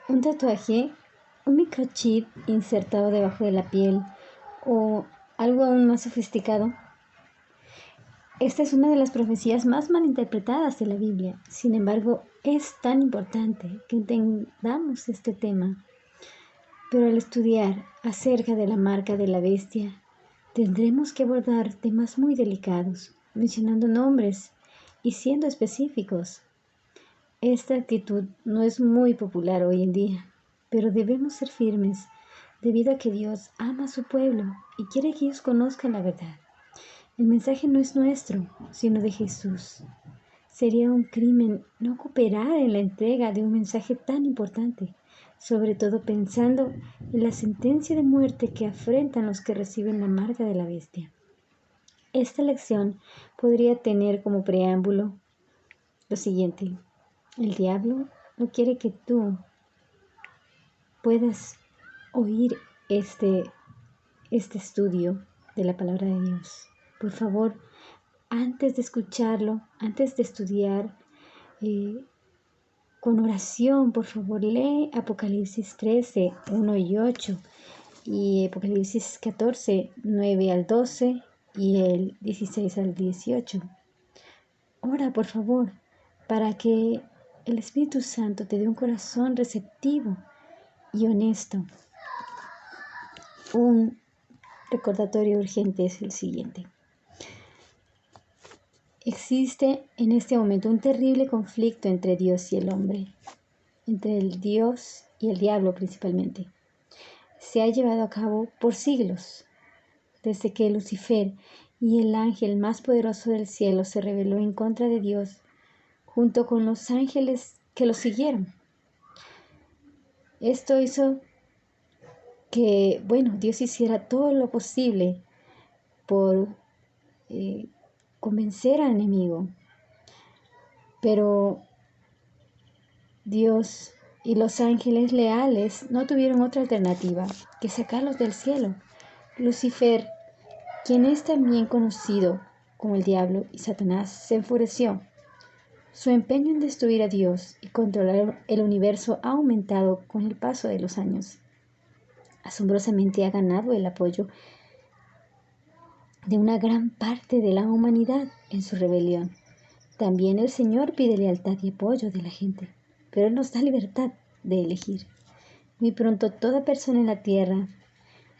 Un tatuaje, un microchip insertado debajo de la piel o algo aún más sofisticado. Esta es una de las profecías más malinterpretadas de la Biblia. Sin embargo, es tan importante que entendamos este tema. Pero al estudiar acerca de la marca de la bestia, tendremos que abordar temas muy delicados, mencionando nombres y siendo específicos. Esta actitud no es muy popular hoy en día, pero debemos ser firmes debido a que Dios ama a su pueblo y quiere que ellos conozcan la verdad. El mensaje no es nuestro, sino de Jesús. Sería un crimen no cooperar en la entrega de un mensaje tan importante, sobre todo pensando en la sentencia de muerte que afrentan los que reciben la marca de la bestia. Esta lección podría tener como preámbulo lo siguiente: el diablo no quiere que tú puedas oír este estudio de la palabra de Dios. Por favor, antes de escucharlo, antes de estudiar, con oración, por favor, lee Apocalipsis 13, 1 y 8 y Apocalipsis 14, 9 al 12 y el 16 al 18. Ora, por favor, para que el Espíritu Santo te dé un corazón receptivo y honesto. Un recordatorio urgente es el siguiente. Existe en este momento un terrible conflicto entre Dios y el hombre, entre el Dios y el diablo principalmente. Se ha llevado a cabo por siglos, desde que Lucifer y el ángel más poderoso del cielo se rebeló en contra de Dios, junto con los ángeles que lo siguieron. Esto hizo que, Dios hiciera todo lo posible por convencer al enemigo. Pero Dios y los ángeles leales no tuvieron otra alternativa que sacarlos del cielo. Lucifer, quien es también conocido como el diablo y Satanás, se enfureció. Su empeño en destruir a Dios y controlar el universo ha aumentado con el paso de los años. Asombrosamente ha ganado el apoyo de una gran parte de la humanidad en su rebelión. También el Señor pide lealtad y apoyo de la gente, pero Él nos da libertad de elegir. Muy pronto toda persona en la tierra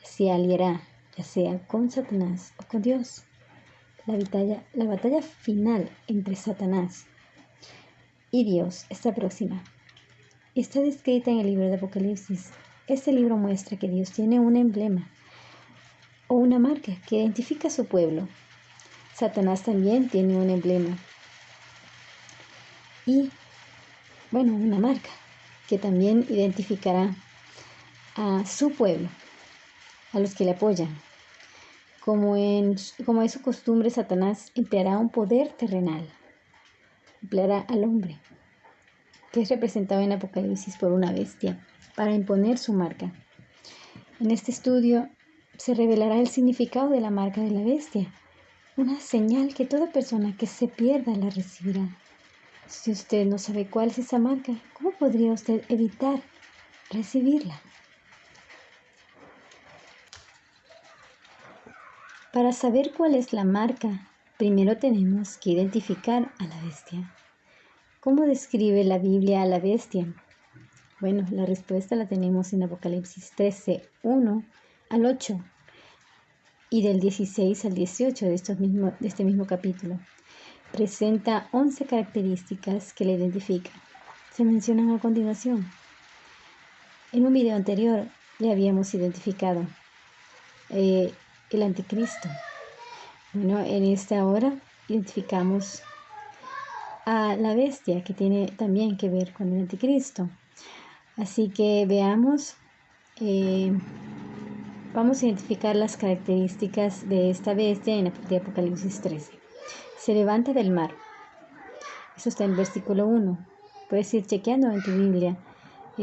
se aliará, ya sea con Satanás o con Dios. La batalla final entre Satanás y Dios está próxima. Está descrita en el libro de Apocalipsis. Este libro muestra que Dios tiene un emblema o una marca que identifica a su pueblo. Satanás también tiene un emblema y, una marca que también identificará a su pueblo, a los que le apoyan. Como es su costumbre, Satanás empleará un poder terrenal, empleará al hombre, que es representado en Apocalipsis por una bestia, para imponer su marca. En este estudio se revelará el significado de la marca de la bestia, una señal que toda persona que se pierda la recibirá. Si usted no sabe cuál es esa marca, ¿cómo podría usted evitar recibirla? Para saber cuál es la marca, primero tenemos que identificar a la bestia. ¿Cómo describe la Biblia a la bestia? La respuesta la tenemos en Apocalipsis 13, 1 al 8 y del 16 al 18 de este mismo capítulo. Presenta 11 características que la identifican. Se mencionan a continuación. En un video anterior le habíamos identificado el anticristo. En esta hora identificamos a la bestia, que tiene también que ver con el anticristo. Así que veamos, vamos a identificar las características de esta bestia en Apocalipsis 13. Se levanta del mar. Eso está en el versículo 1. Puedes ir chequeando en tu Biblia.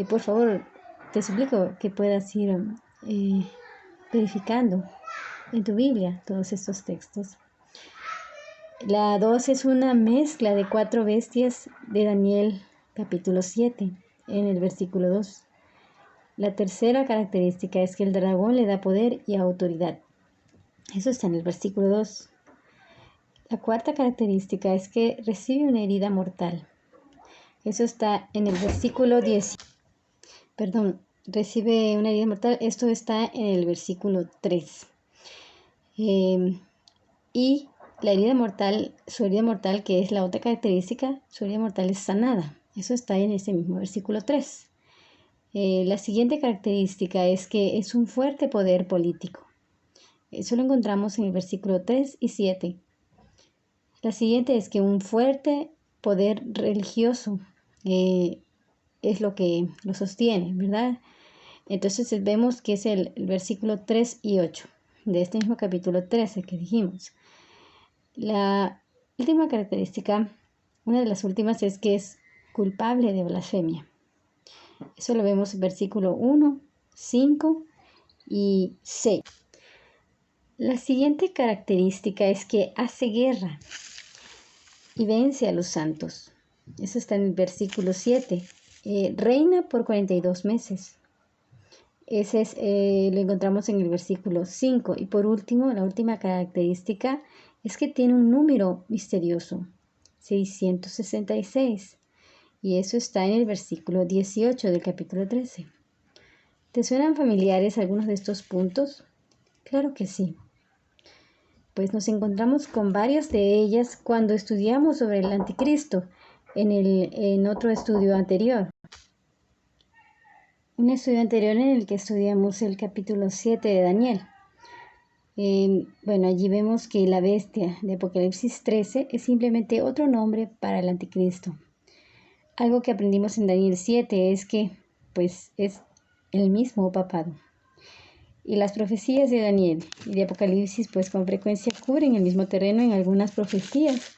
Por favor, te suplico que puedas ir verificando en tu Biblia todos estos textos. La 2 es una mezcla de 4 bestias de Daniel capítulo 7 en el versículo 2. La tercera característica es que el dragón le da poder y autoridad. Eso está en el versículo 2. La cuarta característica es que recibe una herida mortal. Eso está en el versículo 10. Recibe una herida mortal. Esto está en el versículo 3. Y la herida mortal, su herida mortal, que es la otra característica, su herida mortal es sanada. Eso está en ese mismo versículo 3. La siguiente característica es que es un fuerte poder político. Eso lo encontramos en el versículo 3 y 7. La siguiente es que un fuerte poder religioso es lo que lo sostiene, ¿verdad? Entonces vemos que es el versículo 3 y 8 de este mismo capítulo 13 que dijimos. La última característica, una de las últimas, es que es culpable de blasfemia. Eso lo vemos en versículo 1, 5 y 6. La siguiente característica es que hace guerra y vence a los santos. Eso está en el versículo 7. Reina por 42 meses. Ese es, lo encontramos en el versículo 5. Y por último, la última característica es que tiene un número misterioso, 666. Y eso está en el versículo 18 del capítulo 13. ¿Te suenan familiares algunos de estos puntos? Claro que sí. Pues nos encontramos con varias de ellas cuando estudiamos sobre el anticristo en otro estudio anterior. Un estudio anterior en el que estudiamos el capítulo 7 de Daniel. Allí vemos que la bestia de Apocalipsis 13 es simplemente otro nombre para el anticristo. Algo que aprendimos en Daniel 7 es que, pues, es el mismo papado. Y las profecías de Daniel y de Apocalipsis, pues, con frecuencia cubren el mismo terreno en algunas profecías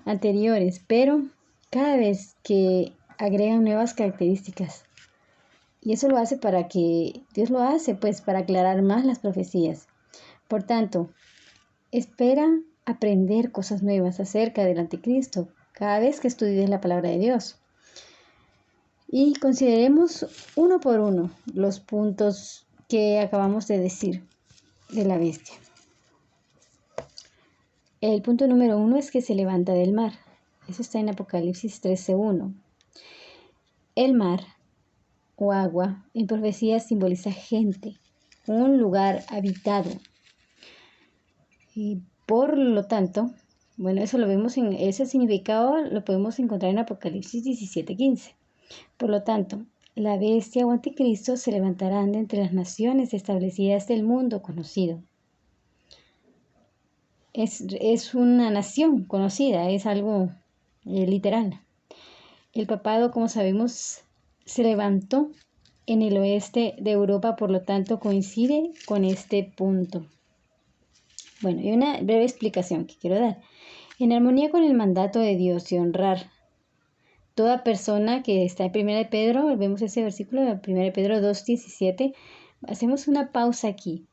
anteriores, pero cada vez que agregan nuevas características. Y eso lo hace para que, Dios lo hace, pues, para aclarar más las profecías. Por tanto, espera aprender cosas nuevas acerca del anticristo cada vez que estudies la palabra de Dios. Y consideremos uno por uno los puntos que acabamos de decir de la bestia. El punto número 1 es que se levanta del mar. Eso está en Apocalipsis 13:1. El mar o agua en profecía simboliza gente, un lugar habitado. Y por lo tanto, eso lo vemos en ese significado, lo podemos encontrar en Apocalipsis 17:15. Por lo tanto, la bestia o anticristo se levantarán de entre las naciones establecidas del mundo conocido. Es una nación conocida, es algo literal. El papado, como sabemos, se levantó en el oeste de Europa, por lo tanto coincide con este punto. Y una breve explicación que quiero dar. En armonía con el mandato de Dios y honrar toda persona que está en 1 de Pedro, vemos ese versículo de 1 de Pedro 2:17, hacemos una pausa aquí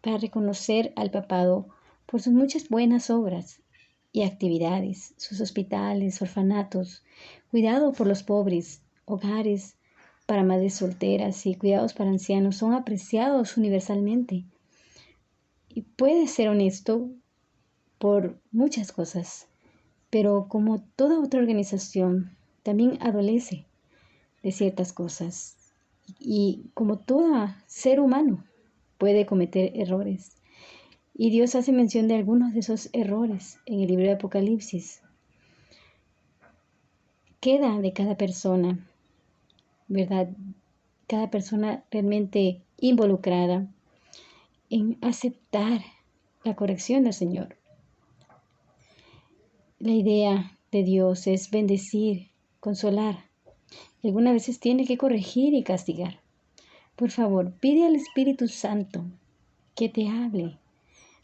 para reconocer al papado por sus muchas buenas obras y actividades, sus hospitales, orfanatos, cuidado por los pobres, hogares para madres solteras y cuidados para ancianos son apreciados universalmente. Y puede ser honesto por muchas cosas, pero como toda otra organización, también adolece de ciertas cosas. Y como todo ser humano puede cometer errores. Y Dios hace mención de algunos de esos errores en el libro de Apocalipsis. Queda de cada persona, ¿verdad? Cada persona realmente involucrada en aceptar la corrección del Señor. La idea de Dios es bendecir, consolar. Y algunas veces tiene que corregir y castigar. Por favor, pide al Espíritu Santo que te hable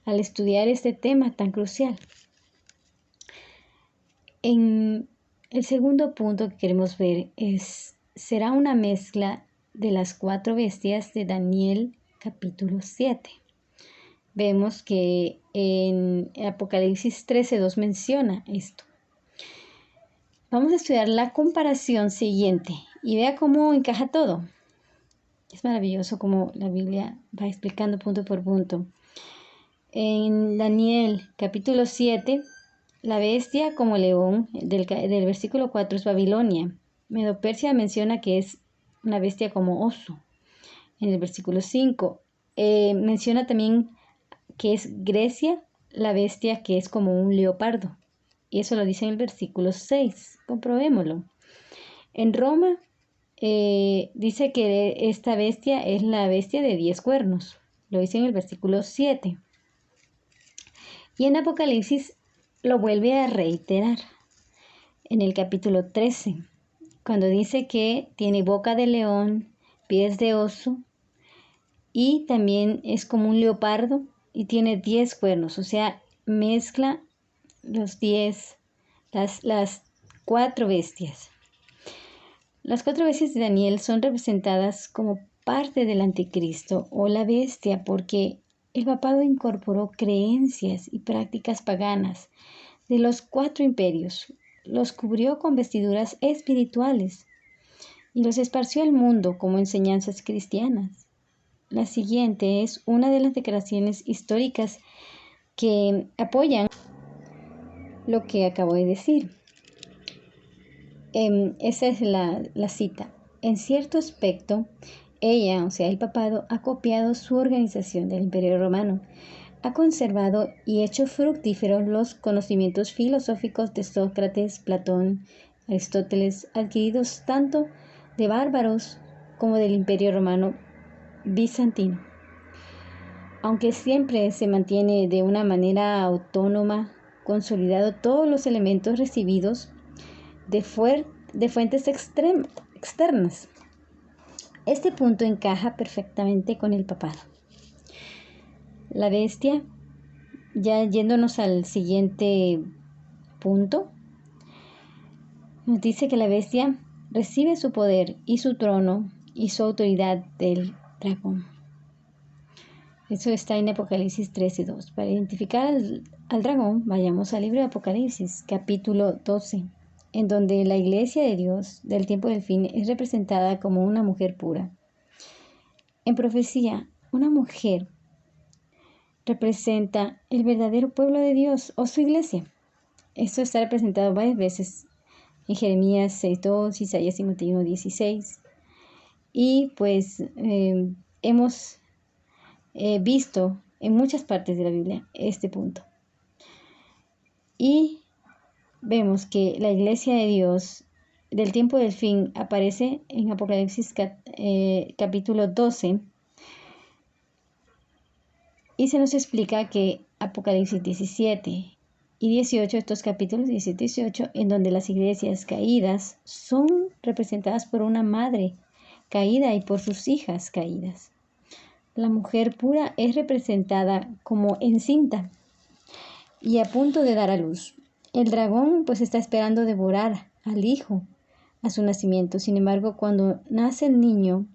al estudiar este tema tan crucial. En el segundo punto que queremos ver será una mezcla de las 4 bestias de Daniel capítulo 7. Vemos que en Apocalipsis 13:2 menciona esto. Vamos a estudiar la comparación siguiente y vea cómo encaja todo. Es maravilloso como la Biblia va explicando punto por punto. En Daniel capítulo 7, la bestia como león, del versículo 4 es Babilonia. Medo-Persia menciona que es una bestia como oso. En el versículo 5 menciona también que es Grecia, la bestia que es como un leopardo. Y eso lo dice en el versículo 6. Comprobémoslo. En Roma dice que esta bestia es la bestia de 10 cuernos. Lo dice en el versículo 7. Y en Apocalipsis lo vuelve a reiterar en el capítulo 13, cuando dice que tiene boca de león, pies de oso y también es como un leopardo y tiene 10 cuernos, o sea, mezcla las 4 bestias. Las 4 bestias de Daniel son representadas como parte del anticristo o la bestia porque el papado incorporó creencias y prácticas paganas de los 4 imperios, los cubrió con vestiduras espirituales y los esparció al mundo como enseñanzas cristianas. La siguiente es una de las declaraciones históricas que apoyan lo que acabo de decir. Esa es la cita. En cierto aspecto, ella, o sea, el papado, ha copiado su organización del Imperio Romano, ha conservado y hecho fructíferos los conocimientos filosóficos de Sócrates, Platón, Aristóteles, adquiridos tanto de bárbaros como del Imperio Romano bizantino. Aunque siempre se mantiene de una manera autónoma, consolidado todos los elementos recibidos de fuentes externas. Este punto encaja perfectamente con el papado. La bestia, ya yéndonos al siguiente punto, nos dice que la bestia recibe su poder y su trono y su autoridad del dragón. Eso está en Apocalipsis 13:2. Para identificar al dragón, vayamos al libro de Apocalipsis, capítulo 12, en donde la iglesia de Dios del tiempo del fin es representada como una mujer pura. En profecía, una mujer representa el verdadero pueblo de Dios o su iglesia. Esto está representado varias veces en Jeremías 6:2, Isaías 51:16. Y pues hemos visto en muchas partes de la Biblia este punto. Y vemos que la iglesia de Dios del tiempo del fin aparece en Apocalipsis capítulo 12 y se nos explica que Apocalipsis 17 y 18, estos capítulos 17 y 18, en donde las iglesias caídas son representadas por una madre caída y por sus hijas caídas. La mujer pura es representada como encinta y a punto de dar a luz. El dragón pues está esperando devorar al hijo a su nacimiento. Sin embargo, cuando nace el niño,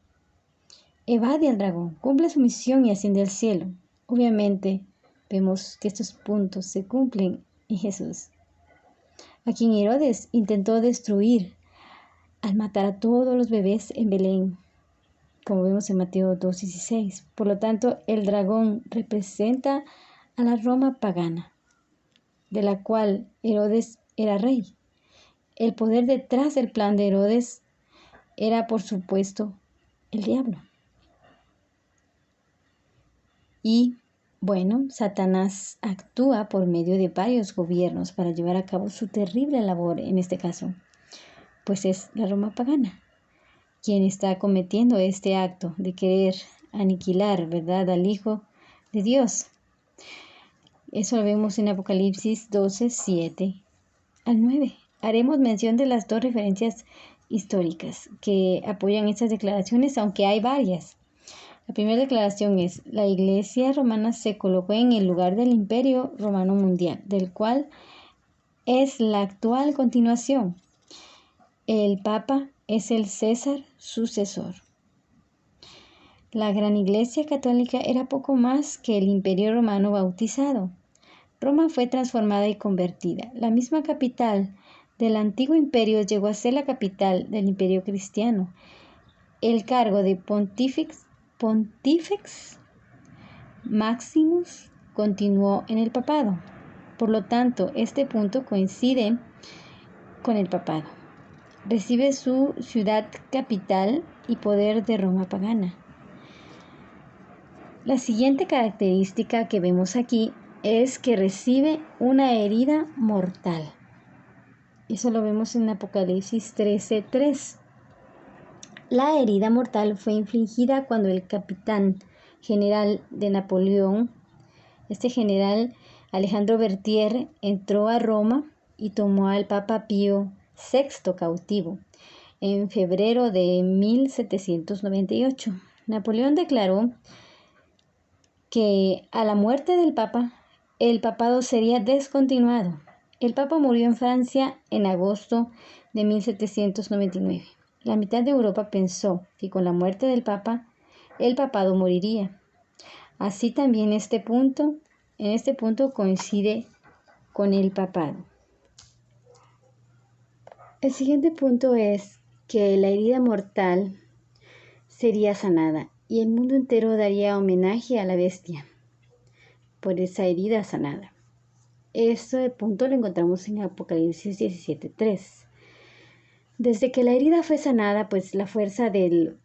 evade al dragón, cumple su misión y asciende al cielo. Obviamente, vemos que estos puntos se cumplen en Jesús, a quien Herodes intentó destruir al matar a todos los bebés en Belén, como vemos en Mateo 2:16. Por lo tanto, el dragón representa a la Roma pagana, de la cual Herodes era rey. El poder detrás del plan de Herodes era, por supuesto, el diablo. Y, bueno, Satanás actúa por medio de varios gobiernos para llevar a cabo su terrible labor en este caso, pues es la Roma pagana quien está cometiendo este acto de querer aniquilar, ¿verdad?, al Hijo de Dios. Eso lo vemos en Apocalipsis 12:7-9. Haremos mención de las 2 referencias históricas que apoyan estas declaraciones, aunque hay varias. La primera declaración es: la Iglesia romana se colocó en el lugar del Imperio Romano Mundial, del cual es la actual continuación. El Papa es el César sucesor. La gran Iglesia Católica era poco más que el Imperio Romano bautizado. Roma fue transformada y convertida. La misma capital del antiguo imperio llegó a ser la capital del Imperio Cristiano. el cargo de Pontifex Maximus continuó en el papado. Por lo tanto, este punto coincide con el papado. Recibe su ciudad capital y poder de Roma pagana. La siguiente característica que vemos aquí es que recibe una herida mortal. Eso lo vemos en Apocalipsis 13:3. La herida mortal fue infligida cuando el capitán general de Napoleón, este general Alejandro Berthier, entró a Roma y tomó al Papa Pío VI cautivo en febrero de 1798. Napoleón declaró que a la muerte del Papa, el papado sería descontinuado. El Papa murió en Francia en agosto de 1799. La mitad de Europa pensó que con la muerte del Papa, el papado moriría. Así también en este punto coincide con el papado. El siguiente punto es que la herida mortal sería sanada y el mundo entero daría homenaje a la bestia por esa herida sanada. Este punto lo encontramos en Apocalipsis 17:3. Desde que la herida fue sanada, pues la fuerza del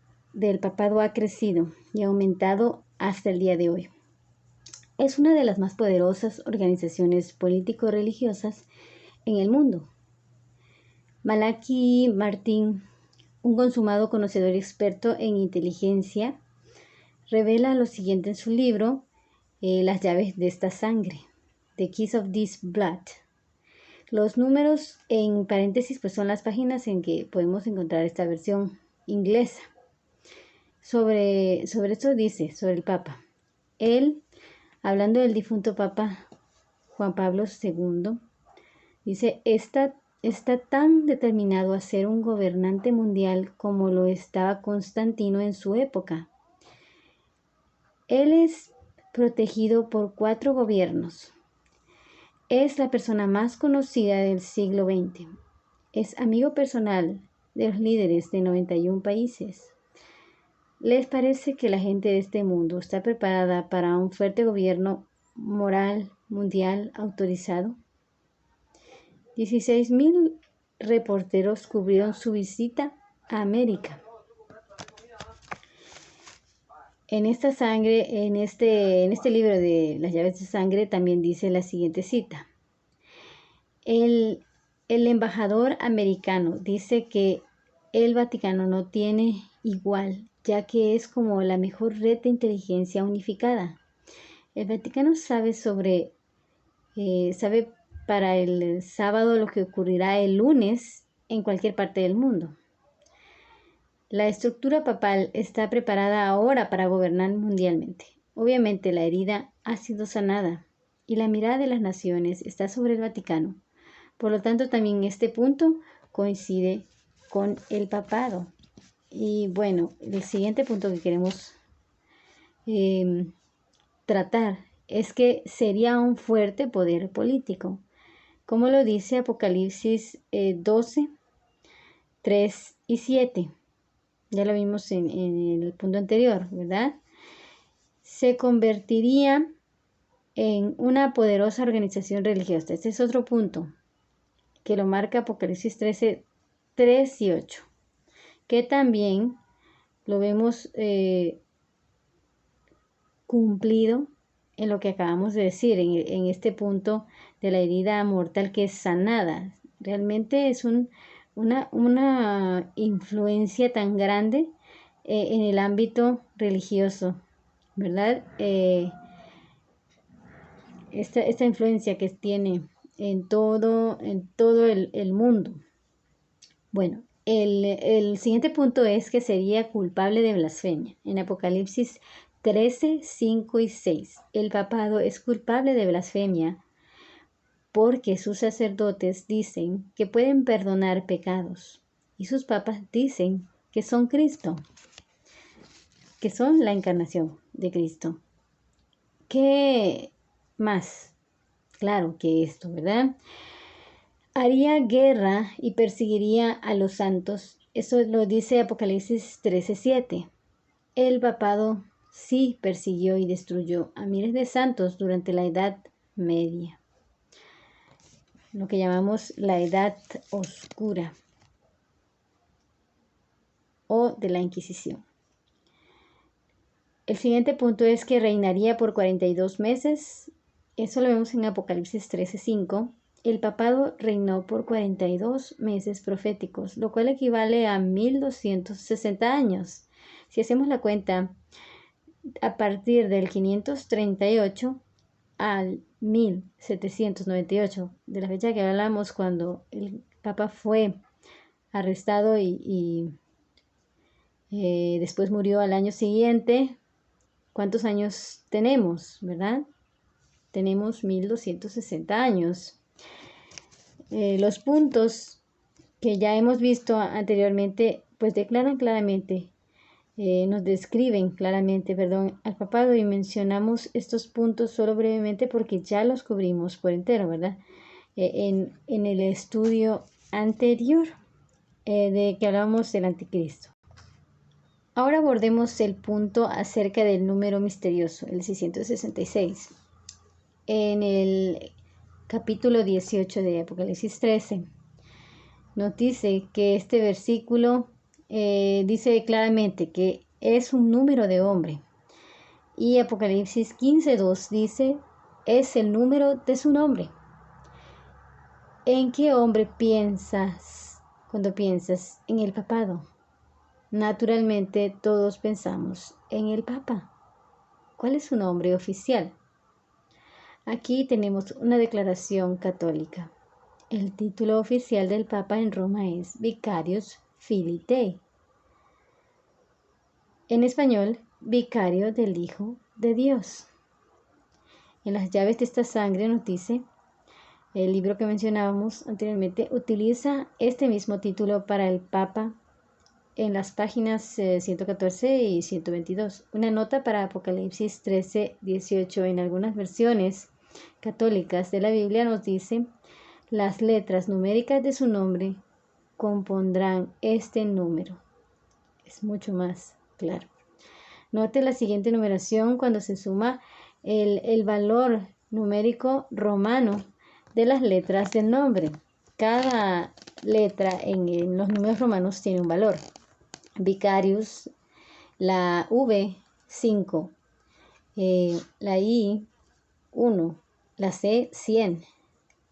papado ha crecido y ha aumentado hasta el día de hoy. Es una de las más poderosas organizaciones político-religiosas en el mundo. Malachi Martin, un consumado conocedor y experto en inteligencia, revela lo siguiente en su libro, Las llaves de esta sangre, The Keys of This Blood. Los números en paréntesis pues son las páginas en que podemos encontrar esta versión inglesa. Sobre esto dice, sobre el Papa. Él, hablando del difunto Papa Juan Pablo II, dice, está tan determinado a ser un gobernante mundial como lo estaba Constantino en su época. Él es protegido por 4 gobiernos. Es la persona más conocida del siglo XX. Es amigo personal de los líderes de 91 países. ¿Les parece que la gente de este mundo está preparada para un fuerte gobierno moral mundial autorizado? 16,000 reporteros cubrieron su visita a América. En esta sangre, en este libro de Las llaves de sangre también dice la siguiente cita. El embajador americano dice que el Vaticano no tiene igual, ya que es como la mejor red de inteligencia unificada. El Vaticano sabe para el sábado lo que ocurrirá el lunes en cualquier parte del mundo. La estructura papal está preparada ahora para gobernar mundialmente. Obviamente la herida ha sido sanada y la mirada de las naciones está sobre el Vaticano. Por lo tanto, también este punto coincide con el papado. Y bueno, el siguiente punto que queremos tratar es que sería un fuerte poder político, como lo dice Apocalipsis 12, 3 y 7. Ya lo vimos en el punto anterior, ¿verdad? Se convertiría en una poderosa organización religiosa. Este es otro punto que lo marca Apocalipsis 13, 3 y 8, que también lo vemos cumplido en lo que acabamos de decir, en este punto de la herida mortal que es sanada. Realmente es una influencia tan grande en el ámbito religioso, ¿verdad? Esta influencia que tiene en todo el mundo. Bueno, el siguiente punto es que sería culpable de blasfemia. En Apocalipsis 13, 5 y 6, el papado es culpable de blasfemia porque sus sacerdotes dicen que pueden perdonar pecados y sus papas dicen que son Cristo, que son la encarnación de Cristo. ¿Qué más? Claro que esto, ¿verdad? Haría guerra y perseguiría a los santos Eso lo dice Apocalipsis 13:7. El papado sí persiguió y destruyó a miles de santos durante la Edad Media, lo que llamamos la Edad Oscura o de la Inquisición. El siguiente punto es que reinaría por 42 meses. Eso lo vemos en Apocalipsis 13:5. El papado reinó por 42 meses proféticos, lo cual equivale a 1260 años. Si hacemos la cuenta, a partir del 538 al 1798, de la fecha que hablamos cuando el Papa fue arrestado y después murió al año siguiente, ¿cuántos años tenemos, verdad? Tenemos 1260 años. Los puntos que ya hemos visto anteriormente, pues declaran claramente, nos describen claramente, al papado, y mencionamos estos puntos solo brevemente porque ya los cubrimos por entero, ¿verdad? En el estudio anterior de que hablábamos del anticristo. Ahora abordemos el punto acerca del número misterioso, el 666. En el capítulo 18 de Apocalipsis 13, nos dice que este versículo dice claramente que es un número de hombre. Y Apocalipsis 15:2 dice, es el número de su nombre. ¿En qué hombre piensas cuando piensas en el papado? Naturalmente todos pensamos en el Papa. ¿Cuál es su nombre oficial? Aquí tenemos una declaración católica. El título oficial del Papa en Roma es Vicarius Filii Dei. En español, Vicario del Hijo de Dios. En las llaves de esta sangre nos dice, el libro que mencionábamos anteriormente utiliza este mismo título para el Papa en las páginas 114 y 122. Una nota para Apocalipsis 13:18. En algunas versiones católicas de la Biblia nos dice, las letras numéricas de su nombre compondrán este número. Es mucho más claro. Note la siguiente numeración cuando se suma el valor numérico romano de las letras del nombre. Cada letra en los números romanos tiene un valor. Vicarius, la V, 5, la I, 1, la C, 100,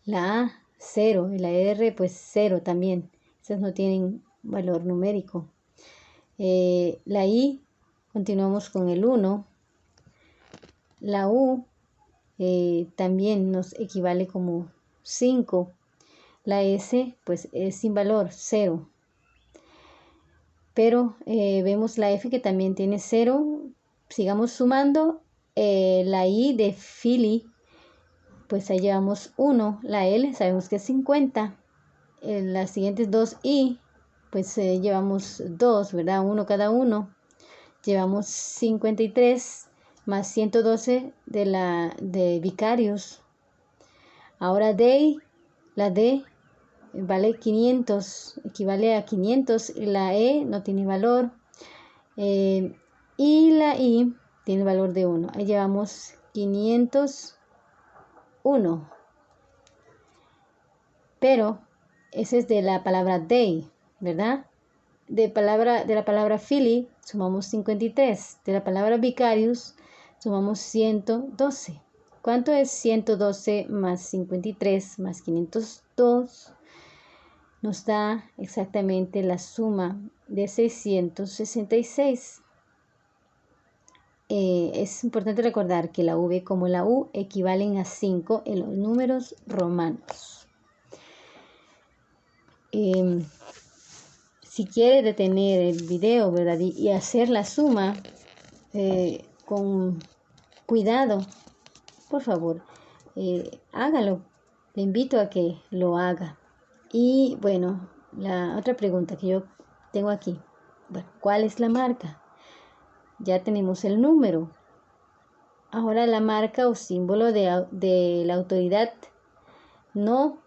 la A, 0, y la R, pues 0 también. Esas no tienen valor numérico. La I, continuamos con el 1. La U también nos equivale como 5. La S, pues es sin valor, 0. Pero vemos la F que también tiene 0. Sigamos sumando. La I de Fili, pues ahí llevamos 1. La L sabemos que es 50. Las siguientes dos I, pues llevamos 2, ¿verdad? 1 cada uno. Llevamos 53 más 112 de Vicarius. Ahora Dei, la D vale 500, equivale a 500. La E no tiene valor. Y la I tiene valor de 1. Ahí llevamos 501. Pero ese es de la palabra Dei, ¿verdad? De la palabra Fili sumamos 53. De la palabra Vicarius sumamos 112. ¿Cuánto es 112 más 53 más 502? Nos da exactamente la suma de 666. Es importante recordar que la V como la U equivalen a 5 en los números romanos. Si quiere detener el video, ¿verdad? Y hacer la suma con cuidado, por favor, hágalo. Le invito a que lo haga. Y bueno, la otra pregunta que yo tengo aquí, bueno, ¿cuál es la marca? Ya tenemos el número. Ahora la marca o símbolo de la autoridad, no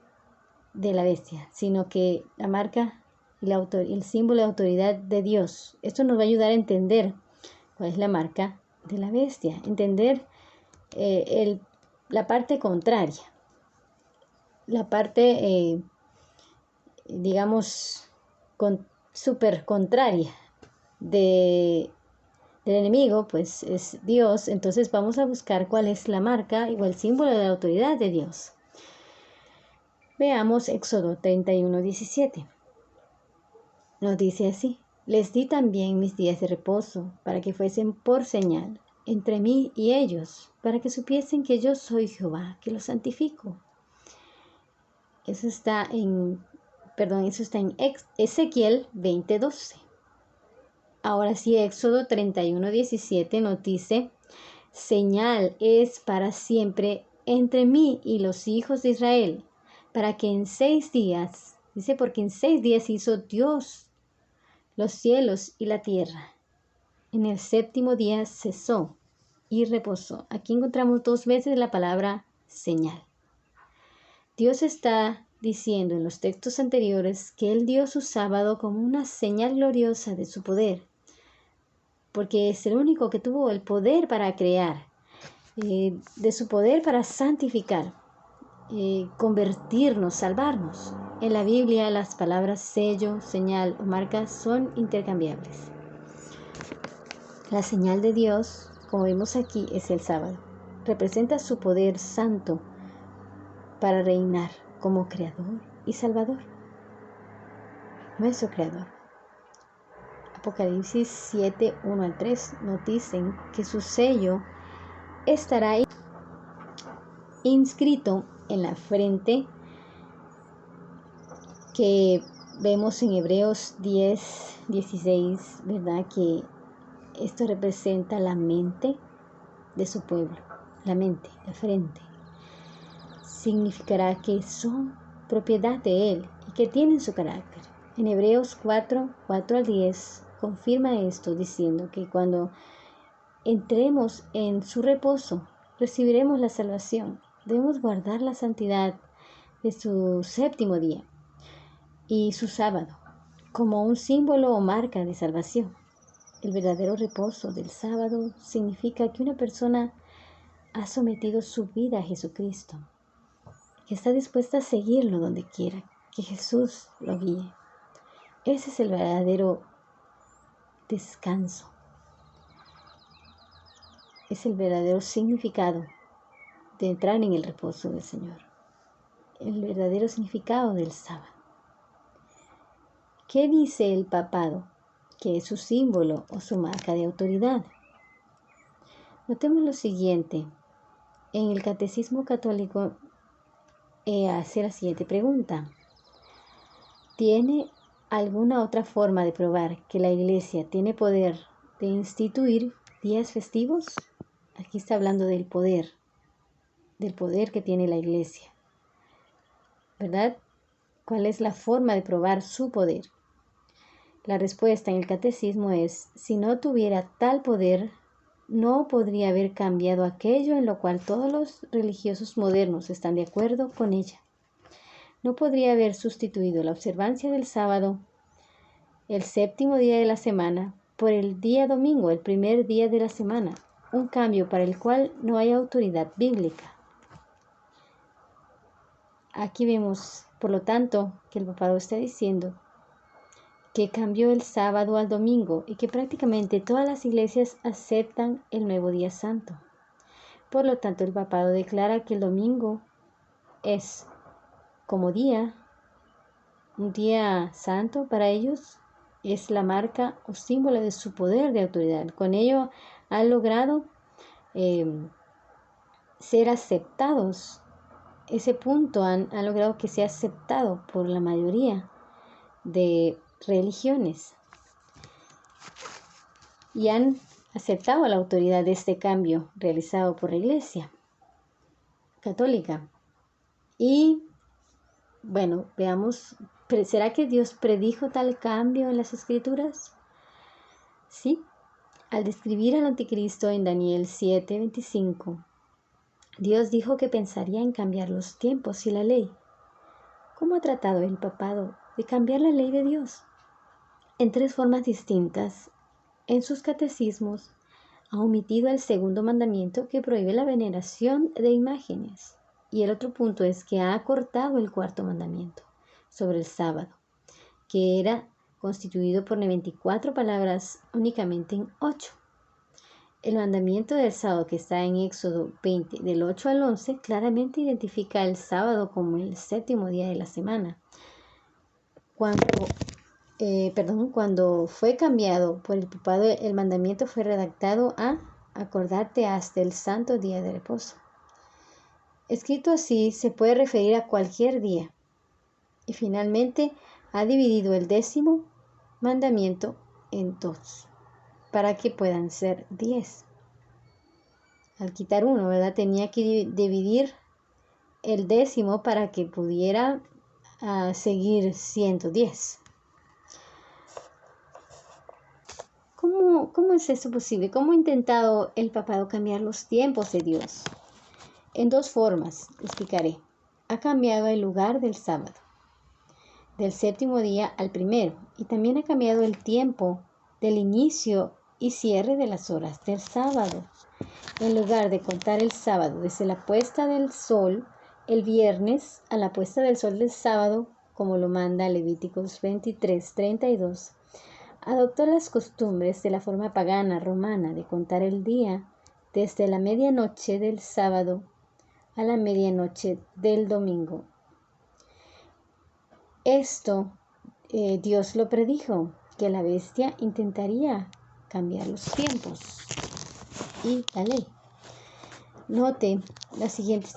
de la bestia, sino que la marca y el símbolo de autoridad de Dios. Esto nos va a ayudar a entender cuál es la marca de la bestia, entender la parte contraria, la parte, digamos, súper contraria del enemigo, pues es Dios. Entonces vamos a buscar cuál es la marca o el símbolo de la autoridad de Dios. Veamos Éxodo 31:17. Nos dice así: les di también mis días de reposo para que fuesen por señal entre mí y ellos, para que supiesen que yo soy Jehová, que los santifico. Eso está en Ezequiel 20:12. Ahora sí, Éxodo 31:17 nos dice: señal es para siempre entre mí y los hijos de Israel, para que en 6 días, dice, porque en 6 días hizo Dios los cielos y la tierra. En el 7º día cesó y reposó. Aquí encontramos 2 veces la palabra señal. Dios está diciendo en los textos anteriores que Él dio su sábado como una señal gloriosa de su poder, porque es el único que tuvo el poder para crear, de su poder para santificar, convertirnos, salvarnos. En la Biblia las palabras sello, señal o marca son intercambiables. La señal de Dios, como vemos aquí, es el sábado. Representa su poder santo para reinar como creador y salvador. Nuestro creador. Apocalipsis 7:1-3 nos dicen que su sello estará inscrito en la frente, que vemos en Hebreos 10:16, ¿verdad? Que esto representa la mente de su pueblo, la mente, la frente. Significará que son propiedad de Él y que tienen su carácter. En Hebreos 4:4-10 confirma esto diciendo que cuando entremos en su reposo, recibiremos la salvación. Debemos guardar la santidad de su 7º día y su sábado como un símbolo o marca de salvación. El verdadero reposo del sábado significa que una persona ha sometido su vida a Jesucristo, que está dispuesta a seguirlo donde quiera, que Jesús lo guíe. Ese es el verdadero descanso. Es el verdadero significado de entrar en el reposo del Señor. El verdadero significado del sábado. ¿Qué dice el papado? Que es su símbolo o su marca de autoridad. Notemos lo siguiente. En el Catecismo Católico hace la siguiente pregunta: ¿tiene alguna otra forma de probar que la Iglesia tiene poder de instituir días festivos? Aquí está hablando del poder que tiene la Iglesia, ¿verdad? ¿Cuál es la forma de probar su poder? La respuesta en el Catecismo es: si no tuviera tal poder, no podría haber cambiado aquello en lo cual todos los religiosos modernos están de acuerdo con ella. No podría haber sustituido la observancia del sábado, el 7º día de la semana, por el día domingo, el primer día de la semana, un cambio para el cual no hay autoridad bíblica. Aquí vemos, por lo tanto, que el papado está diciendo que cambió el sábado al domingo y que prácticamente todas las iglesias aceptan el nuevo día santo. Por lo tanto, el papado declara que el domingo es como un día santo para ellos, es la marca o símbolo de su poder de autoridad. Con ello han logrado ser aceptados. Ese punto han logrado que sea aceptado por la mayoría de religiones y han aceptado la autoridad de este cambio realizado por la Iglesia Católica. Y bueno, veamos, ¿será que Dios predijo tal cambio en las Escrituras? Sí, al describir al anticristo en Daniel 7:25, Dios dijo que pensaría en cambiar los tiempos y la ley. ¿Cómo ha tratado el papado de cambiar la ley de Dios? en 3 formas distintas en sus catecismos ha omitido el segundo mandamiento que prohíbe la veneración de imágenes. Y el otro punto es que ha acortado el 4º mandamiento sobre el sábado, que era constituido por 24 palabras únicamente en 8. El mandamiento del sábado, que está en Éxodo 20, del 8 al 11, claramente identifica el sábado como el 7º día de la semana. Cuando fue cambiado por el papado, el mandamiento fue redactado a acordarte hasta el santo día de reposo. Escrito así, se puede referir a cualquier día. Y finalmente, ha dividido el 10º mandamiento en 2, para que puedan ser 10. Al quitar uno, ¿verdad? Tenía que dividir el 10º para que pudiera seguir siendo 10. ¿Cómo es eso posible? ¿Cómo ha intentado el papado cambiar los tiempos de Dios? En 2 formas, explicaré. Ha cambiado el lugar del sábado, del 7º día al 1º, y también ha cambiado el tiempo del inicio y cierre de las horas del sábado. En lugar de contar el sábado desde la puesta del sol el viernes a la puesta del sol del sábado, como lo manda Levíticos 23:32, adoptó las costumbres de la forma pagana romana de contar el día desde la medianoche del sábado a la medianoche del domingo. Esto Dios lo predijo, que la bestia intentaría cambiar los tiempos y la ley. Note las siguientes